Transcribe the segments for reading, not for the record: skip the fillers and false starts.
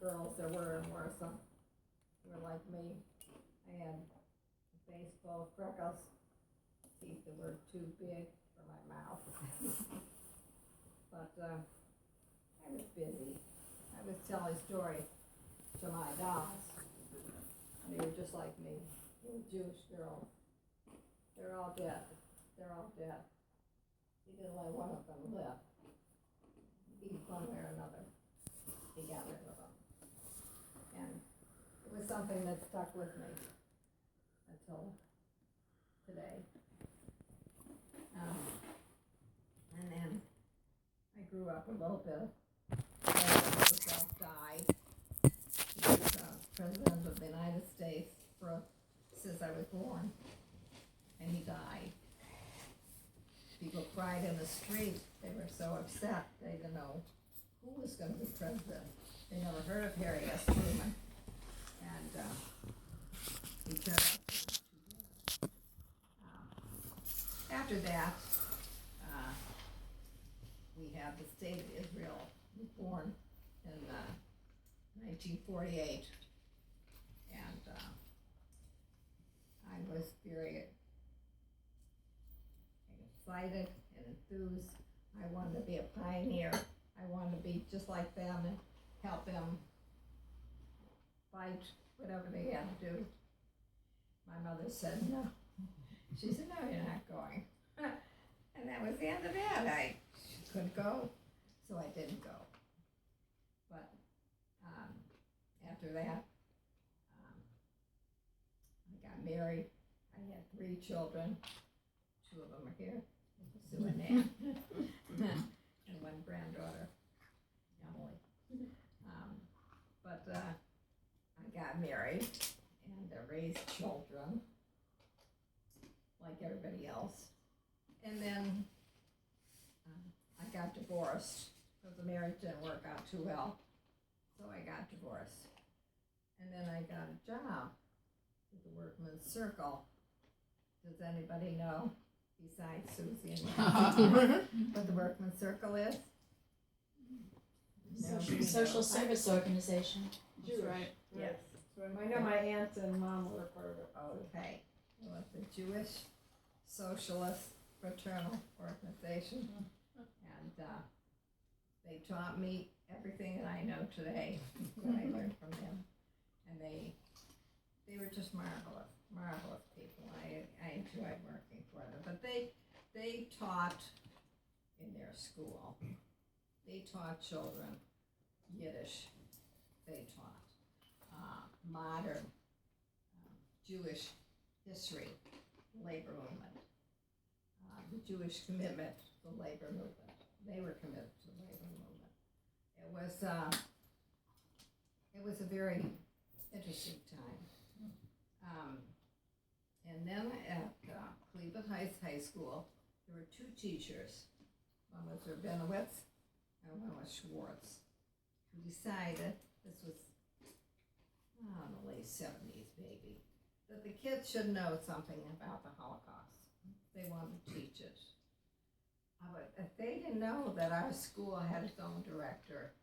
girls there were in Warsaw were like me. I had a face full of freckles, teeth that were too big for my mouth. But I was busy. I was telling stories to my dolls. They were just like me. They were Jewish girls. They're all dead. They're all dead. He didn't let one of them live. Eat one way or another. He got rid of them. And it was something that stuck with me until today. And then I grew up a little bit. President Roosevelt died. He was President of the United States since I was born. And he died. People cried in the street. They were so upset. They didn't know who was going to be president. They never heard of Harry S. Truman. And he turned out to be after that, we had the state of Israel born in 1948. And I was very excited and enthused. I wanted to be a pioneer. I wanted to be just like them and help them fight whatever they had to do. My mother said no. She said, no, you're not going. And that was the end of that. I couldn't go, so I didn't go. But after that, I got married. I had 3 children. 2 of them are here, Sue and Nan, and 1 granddaughter, Emily. But I got married and raised children like everybody else. And then I got divorced because the marriage didn't work out too well. So I got divorced. And then I got a job at the Workman's Circle. Does anybody know, besides Susie and Nancy, what the Workman's Circle is? Social service organization. Jewish. Right. Yes. I know my aunt and mom were part of it. Okay. It was the Jewish Socialist Fraternal Organization. And they taught me everything that I know today that I learned from them. And they were just marvelous, marvelous people. I enjoyed working for them. But they taught in their school. They taught children Yiddish. They taught modern Jewish history, labor movement, the Jewish commitment to the labor movement. They were committed to the labor movement. It was a very interesting time. And then at Cleveland Heights High School, there were 2 teachers. One was Rabinowitz and one was Schwartz, who decided, this was in the late 70s maybe, that the kids should know something about the Holocaust. They wanted to teach it. But if they didn't know that our school had its own director,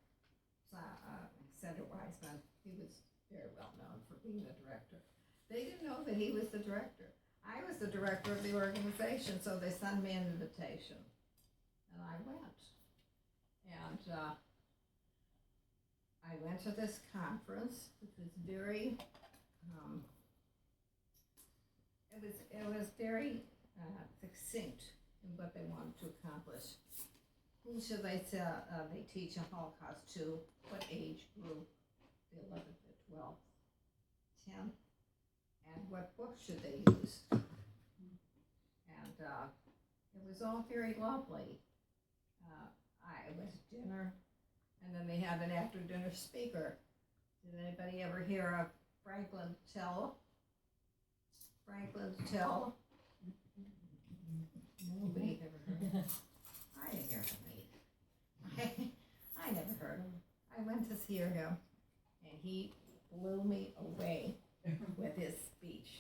Senator Weisman, he was very well known for being the director. They didn't know that he was the director. I was the director of the organization, so they sent me an invitation. And I went. And I went to this conference, which was very, it was very succinct in what they wanted to accomplish. Who should they teach a Holocaust to? What age group? The 11th, the 12th, 10th, and what book should they use? And it was all very lovely. It was dinner, and then they had an after-dinner speaker. Did anybody ever hear of Franklin Tell? Franklin Tell? Nobody ever heard of him. I didn't hear of him. I never heard of him. I went to hear him, and he blew me away with his speech.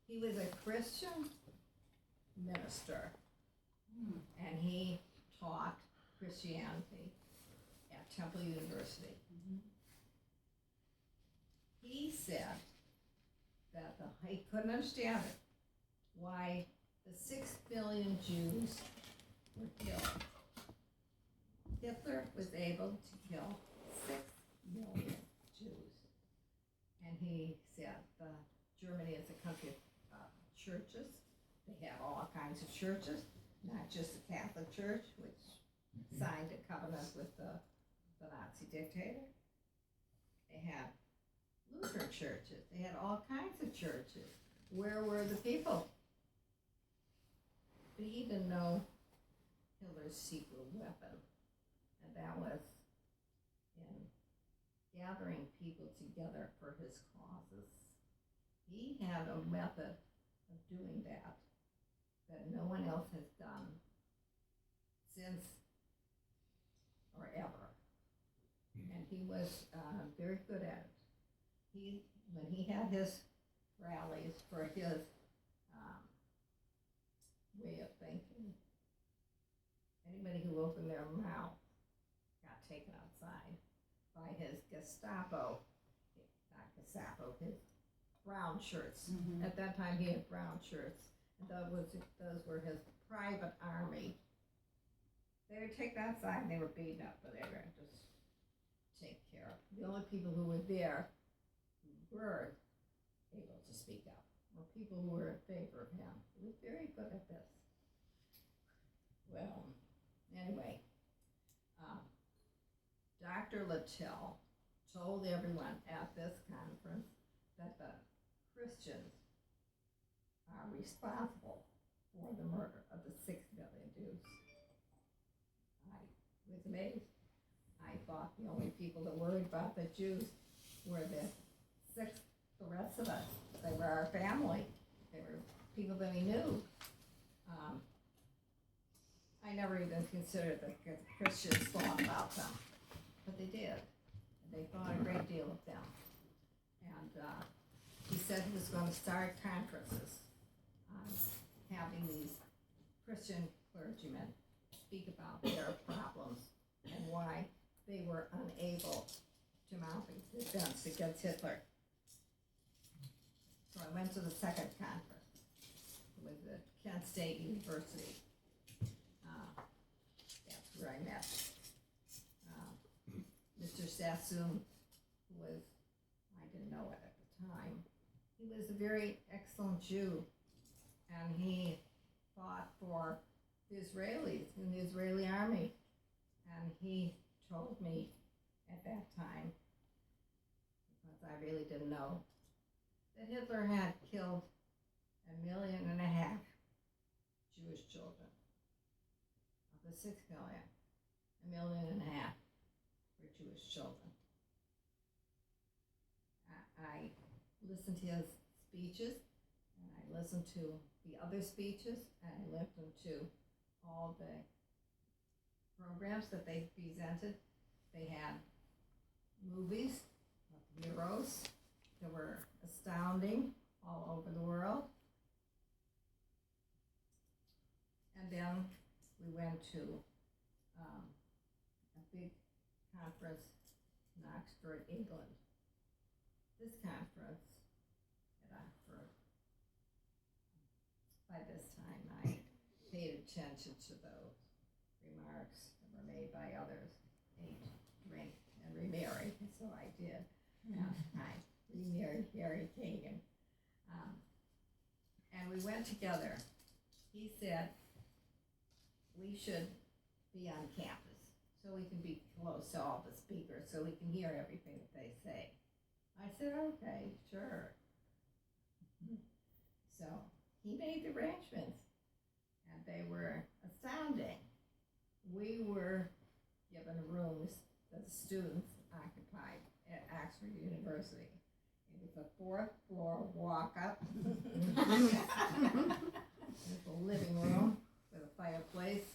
He was a Christian minister, and he taught Christianity at Temple University. he said that he couldn't understand it, why the 6 billion Jews were killed. Hitler was able to kill 6 million Jews. And he said Germany is a country of churches. They have all kinds of churches, not just the Catholic Church, which signed a covenant with the Nazi dictator. They had Lutheran churches. They had all kinds of churches. Where were the people? But he didn't know Hitler's secret weapon, and that was in gathering people together for his causes. He had a method of doing that no one else has done since or ever. And he was very good at it. When he had his rallies for his way of thinking, anybody who opened their mouth got taken outside by his Gestapo, not Gestapo, his brown shirts. Mm-hmm. At that time, he had brown shirts, and those were his private army. They were taken outside and they were beaten up, but they were just taken care of. The only people who were there who were able to speak up were people who were in favor of him. He was very good at this. Well, anyway, Dr. Littell told everyone at this conference that the Christians are responsible for the murder of the 6 million Jews. I was amazed. I thought the only people that worried about the Jews were the rest of us. They were our family. They were people that we knew. I never even considered that the Christians thought about them, but they did. They thought a great deal of them. And he said he was going to start conferences on having these Christian clergymen speak about their problems and why they were unable to mount a defense against Hitler. So I went to the second conference. It was at Kent State University. That's where I met Mr. Sassoon, who was, I didn't know it at the time, he was a very excellent Jew, and he fought for the Israelis in the Israeli army. And he told me at that time, because I really didn't know, that Hitler had killed 1.5 million Jewish children. Of the 6 million, 1.5 million were Jewish children. I listened to his speeches, and I listened to the other speeches, and I listened to all the programs that they presented. They had movies of heroes that were astounding all over the world. And then we went to a big conference in Oxford, England. This conference at Oxford, by this time I paid attention to those remarks that were made by others. Eat, drink, and remarry, and so I did. I remarried Marilyn Cagin. And we went together. He said we should be on campus so we can be close to all the speakers, so we can hear everything that they say. I said, okay, sure. So he made the arrangements, and they were astounding. We were given rooms that the students occupied at Oxford University. It was a 4th floor walk-up. With a living room with a fireplace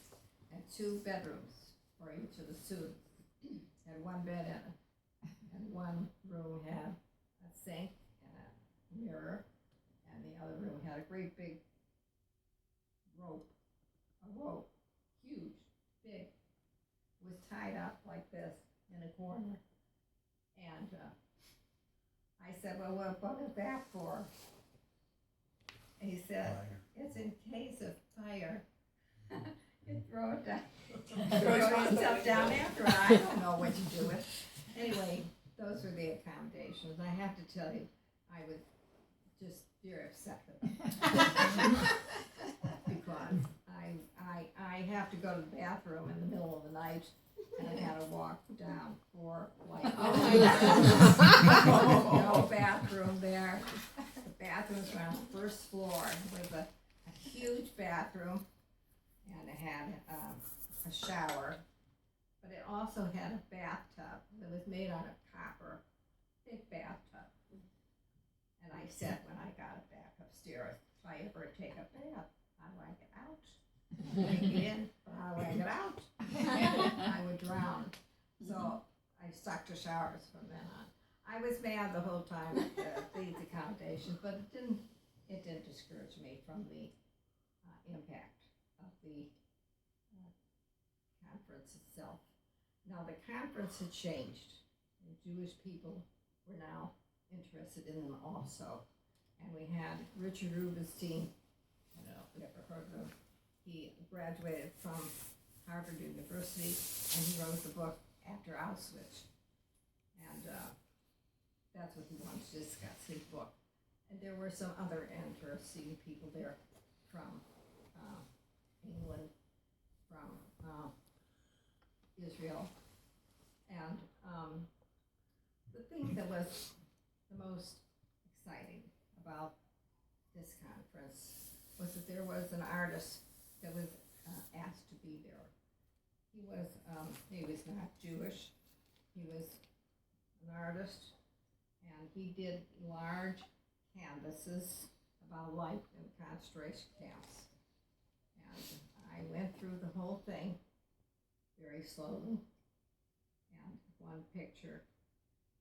and 2 bedrooms for each of the students. Had 1 bed in it. And one room had a sink and a mirror, and the other room had a great big rope, huge, big, was tied up like this in a corner. And I said, well, what is that for? And he said, Fire. it's in case of fire. You throw it down, throw yourself down after it. I don't know what to do with. Anyway, those were the accommodations. I have to tell you, I was just very upset about it. Because I have to go to the bathroom in the middle of the night, and I had to walk down 4 flights. Oh my There's no bathroom there. The bathrooms were on the first floor. It was a huge bathroom, and it had a shower, but it also had a bathtub that was made out of copper, big bathtub. And I said when I got it back upstairs, if I ever take a bath, how do I get out? I can get in, but how do I get out? I would drown. So I stuck to showers from then on. I was mad the whole time at these accommodations, but it didn't discourage me from the impact of the conference itself. Now the conference had changed. The Jewish people were now interested in them also. And we had Richard Rubenstein, I don't know if you've ever heard of him. He graduated from Harvard University, and he wrote the book After Auschwitz. And that's what he wanted to discuss, his book. And there were some other interesting people there from England, from Israel. And the thing that was the most exciting about this conference was that there was an artist that was asked to be there. He was not Jewish. He was an artist, and he did large canvases about life in concentration camps. And I went through the whole thing very slowly, and one picture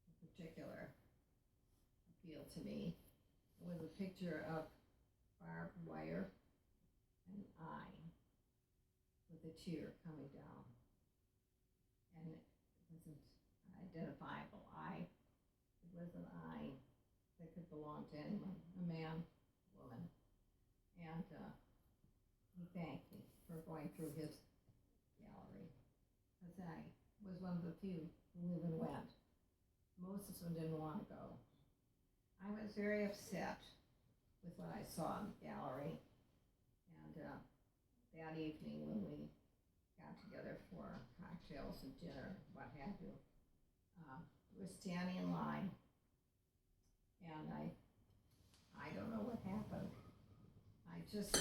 in particular appealed to me. It was a picture of barbed wire and an eye with a tear coming down. And it wasn't an identifiable eye. It was an eye that could belong to anyone, a man, woman. And he thanked me for going through his gallery, because I was one of the few who even went. Most of them didn't want to go. I was very upset with what I saw in the gallery. And that evening when we got together for cocktails and dinner, what have you, we were standing in line, and I don't know what happened. I just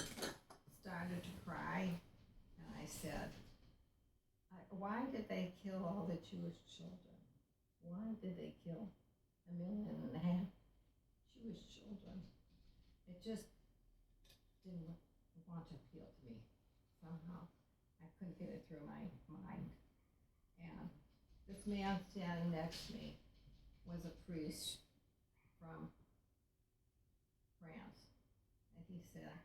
started to cry, and I said, why did they kill all the Jewish children? Why did they kill 1.5 million Jewish children? It just didn't want to appeal to me somehow. I couldn't get it through my mind. And this man standing next to me was a priest from France. And he said,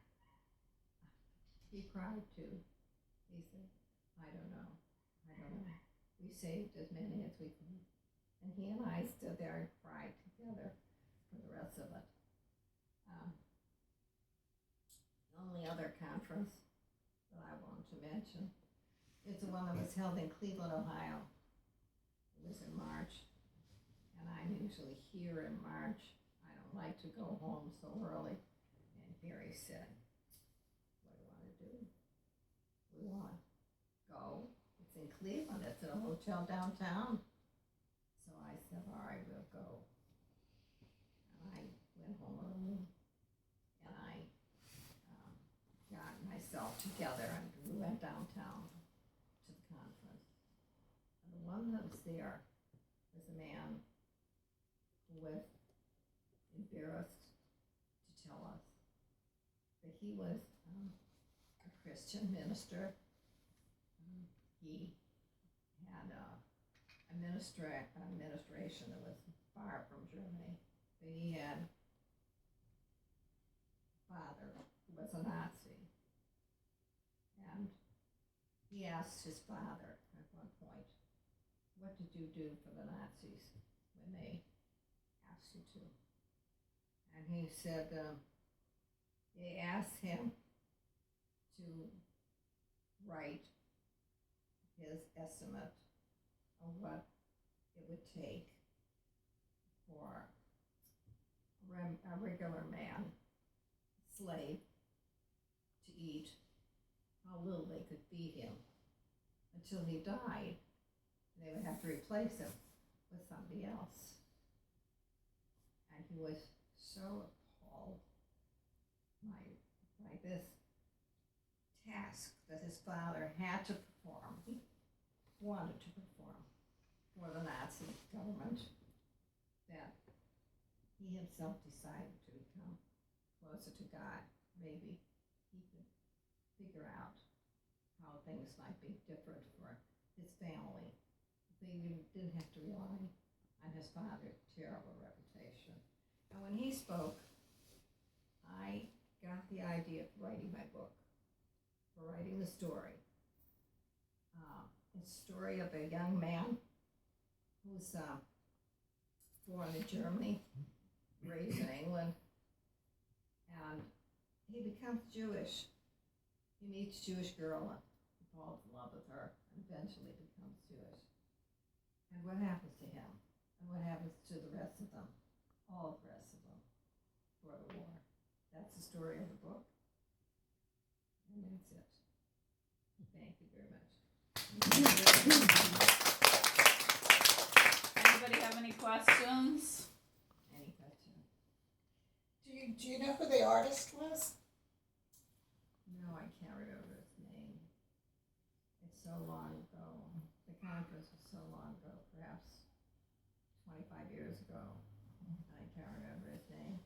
he cried too. He said, I don't know. We saved as many as we could. And he and I stood there and cried together for the rest of it. The only other conference that I want to mention is the one that was held in Cleveland, Ohio. It was in March, and I'm usually here in March. I don't like to go home so early. And Harry said, what do you want to do? We want to go. It's in Cleveland. It's at a hotel downtown. So I said, all right, we'll go. And I went home early, and I got myself together, and we went downtown to the conference. And the one that was there was a man who was embarrassed to tell us that he was a Christian minister. He had administration that was far from Germany, but he had a father who was a Nazi. And he asked his father at one point, what did you do for the Nazis when they asked you to? and he said they asked him to write his estimate of what it would take for a regular man, slave, to eat, how little they could feed him until he died. They would have to replace him with somebody else. And he was so appalled by this task that his father had to perform, wanted to perform for the Nazi government, that he himself decided to become closer to God. Maybe he could figure out how things might be different for his family. They didn't have to rely on his father's terrible reputation. And when he spoke, I got the idea for writing my book, for writing the story. It's a story of a young man who's born in Germany, raised in England, and he becomes Jewish. He meets a Jewish girl and falls in love with her, and eventually becomes Jewish. And what happens to him? And what happens to the rest of them? All of the rest of them for the war. That's the story of the book. And that's it. Thank you very much. Anybody have any questions? Any questions? Do you know who the artist was? No, I can't remember his name. It's so long ago. The conference was so long ago, perhaps 25 years ago. I can't remember his name.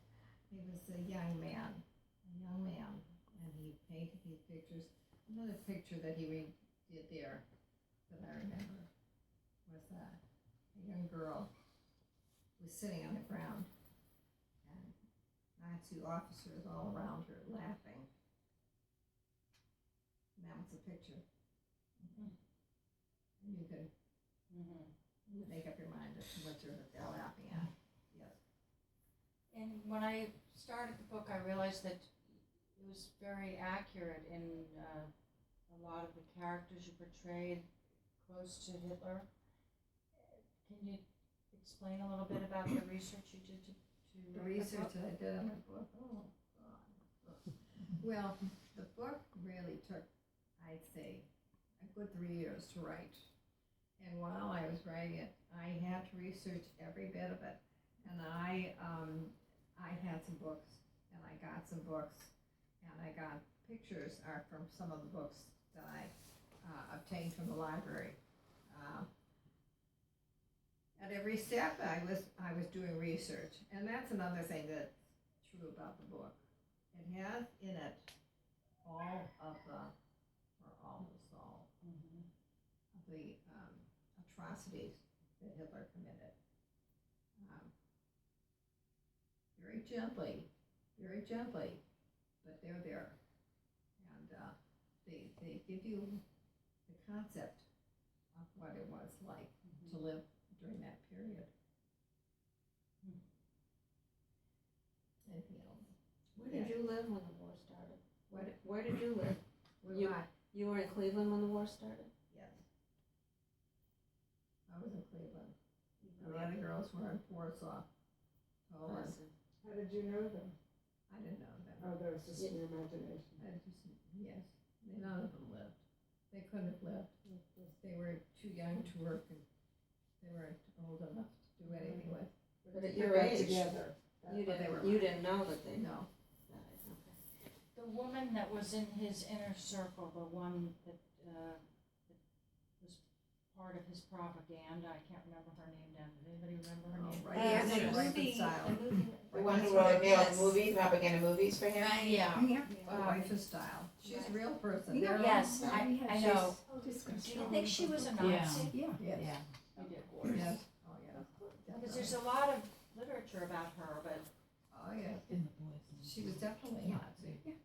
He was a young man, and he painted these pictures. Another picture that he did there that I remember was a young girl who was sitting on the ground, and Nazi officers all around her laughing. And that was the picture. And you could make up your mind as to what they're laughing at. Yes. And when I started the book, I realized that it was very accurate in a lot of the characters you portrayed close to Hitler. Can you explain a little bit about the research you did to The write research book? that I did on my book, oh, God. Well, the book really took, I'd say, a good 3 years to write. And while I was writing it, I had to research every bit of it. And I had some books, and I got some books, and I got pictures from some of the books that I obtained from the library. At every step, I was doing research, and that's another thing that's true about the book. It has in it all of the, or almost all, of the atrocities that Hitler committed. Very gently, but they're there. And they give you the concept of what it was like to live during that period. Anything else? Where did you live when the war started? What? Where did you live? You, You were in Cleveland when the war started? yes. I was in Cleveland. The other girls were in Warsaw, Poland. How did you know them? I didn't know them. Oh, that was just in your imagination. Yes, none of them lived. They couldn't have lived. They were too young to work, and they weren't old enough to do anything with. But at They your got age, together. You But they were didn't know that they No, died. Okay. The woman that was in his inner circle, the one that was part of his propaganda, I can't remember her name now. Does anybody remember her name? right. Yeah, Yes, the right movie, style. The one who wrote movie, propaganda movies for him? Yeah. Wife of style. She's a real person. They're Yes, all- I know. she's- Do you think she was a Nazi? Yes. Yes. Yes. Oh, yeah. Because there's a lot of literature about her, but Oh, yeah. She was definitely a Nazi.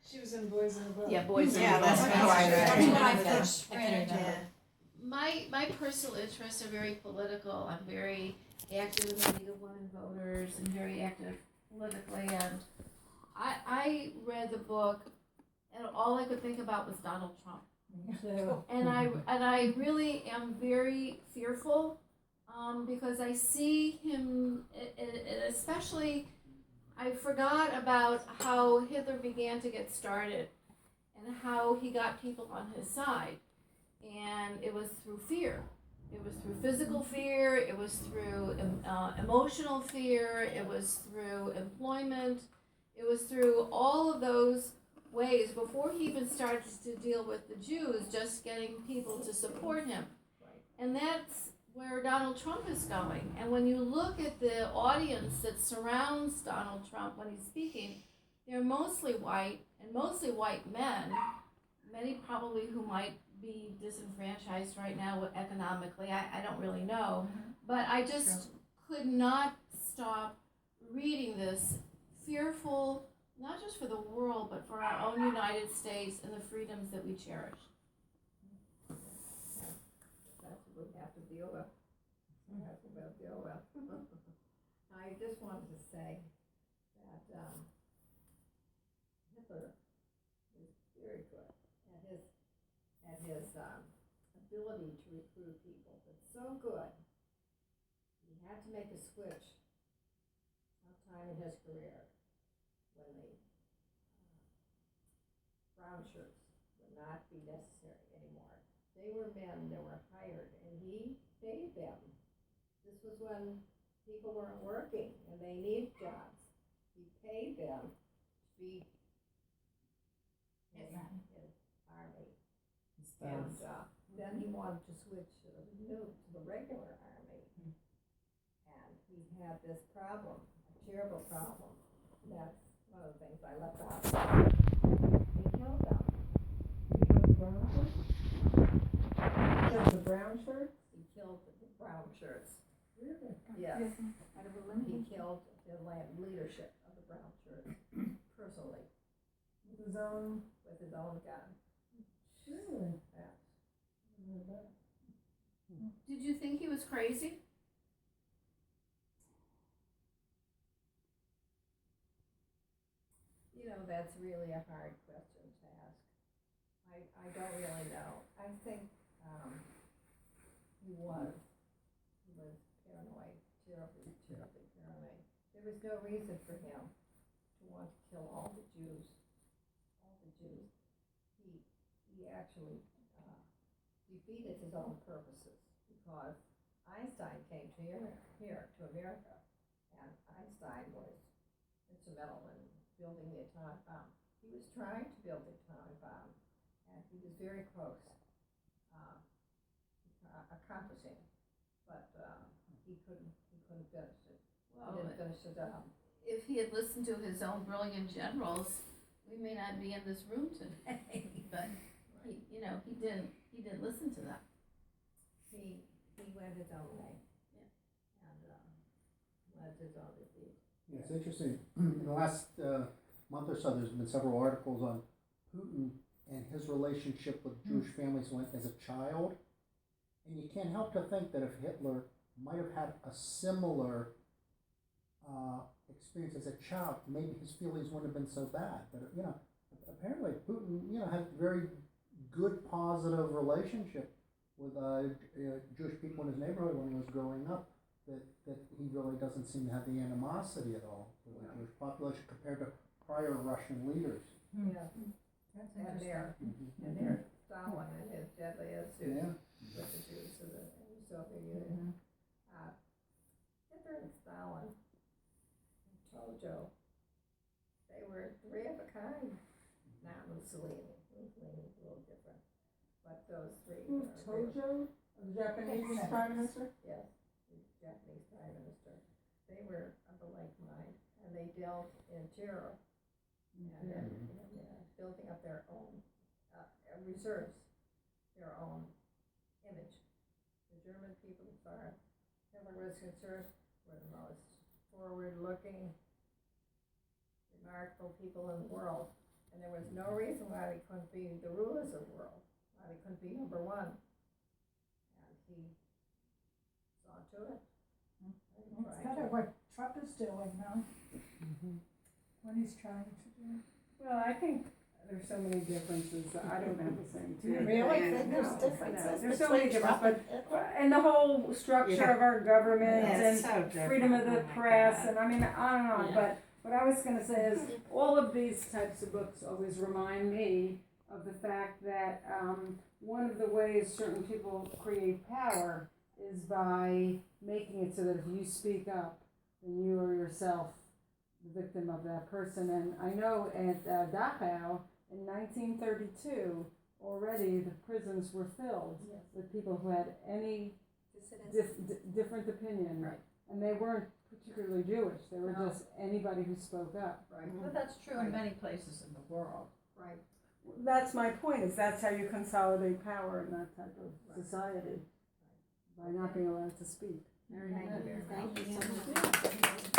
She was in Boys in the Boat. Yeah, boys. Yeah, that's how I read it. that's what I Yeah. first read into her. my personal interests are very political. I'm very active in the League of Women Voters and very active politically. And I read the book, and all I could think about was Donald Trump. And I really am very fearful because I see him, especially. I forgot about how Hitler began to get started and how he got people on his side. And it was through fear. It was through physical fear, it was through emotional fear, it was through employment, it was through all of those ways before he even started to deal with the Jews, just getting people to support him. And that's where Donald Trump is going. And when you look at the audience that surrounds Donald Trump when he's speaking, they're mostly white and mostly white men, many probably who might be disenfranchised right now economically. I don't really know. But I just could not stop reading this, fearful, not just for the world, but for our own United States and the freedoms that we cherish. That's what we have to deal with. I just wanted to say that Hitler was very good at his ability to recruit people, but so good. He had to make a switch sometime in his career when the brown shirts would not be necessary anymore. They were men that were hired, and he paid them. This was when people weren't working and they needed jobs. He paid them to be in his army. And then he wanted to switch to the regular army. And he had this problem, a terrible problem. That's one of the things I left out. He killed them. He killed the brown shirts? He killed the brown shirts. Really? Yes. He killed the leadership of the brown shirts personally With his own? with his own gun. Really? Yeah. Did you think he was crazy? You know, that's really a hard question to ask. I don't really know. I think he was paranoid, terribly paranoid. There was no reason for him to want to kill all the Jews. He actually defeated his own purposes because Einstein came to here to America, and Einstein was instrumental in building the atomic bomb. He was trying to build the atomic bomb, and he was very close accomplishing, but he couldn't finish it. Well, He didn't finish it up. if he had listened to his own brilliant generals, we may not be in this room today. But he didn't listen to them. He went his own way. Yeah. And led his own defeat. Yeah, it's interesting. In the last month or so, there's been several articles on Putin and his relationship with Jewish families when as a child. And you can't help to think that if Hitler might have had a similar experience as a child, maybe his feelings wouldn't have been so bad. But apparently Putin, had a very good, positive relationship with Jewish people in his neighborhood when he was growing up. That he really doesn't seem to have the animosity at all to the Jewish population compared to prior Russian leaders. Yeah. That's And interesting. there's Stalin and his deadly attitude Yeah. with the Jews in the Soviet Union. Hitler and Stalin and Tojo, they were three of a kind. Not Mussolini. Mussolini was a little different. But those three Who's were Tojo? The Japanese prime minister? yes, the Japanese prime minister. They were of a like mind, and they dealt in terror and in building up their own reserves, their own image. The German people, as far as Hitler was concerned, were the most forward-looking, remarkable people in the world, and there was no reason why they couldn't be the rulers of the world, why they couldn't be number one. he saw to it. It's kind of what Trump is doing now, what he's trying to do. Well, I think there's so many differences, I don't have the same Do you too. really think No, there's differences there's so many between differences, Trump and Hitler? And the whole structure of our government Yeah, and it's so different. freedom of Oh the my press, God. and I mean, on and on, Yeah. but what I was gonna say is, all of these types of books always remind me of the fact that, one of the ways certain people create power is by making it so that if you speak up, then you are yourself the victim of that person. And I know at Dachau in 1932, already the prisons were filled with people who had any different opinion. Right. And they weren't particularly Jewish, they were No. just anybody who spoke up. Right, But that's true in many places in the world. right. That's my point, is that's how you consolidate power in that type of society, by not being allowed to speak. Thank you very much. Thank you so much.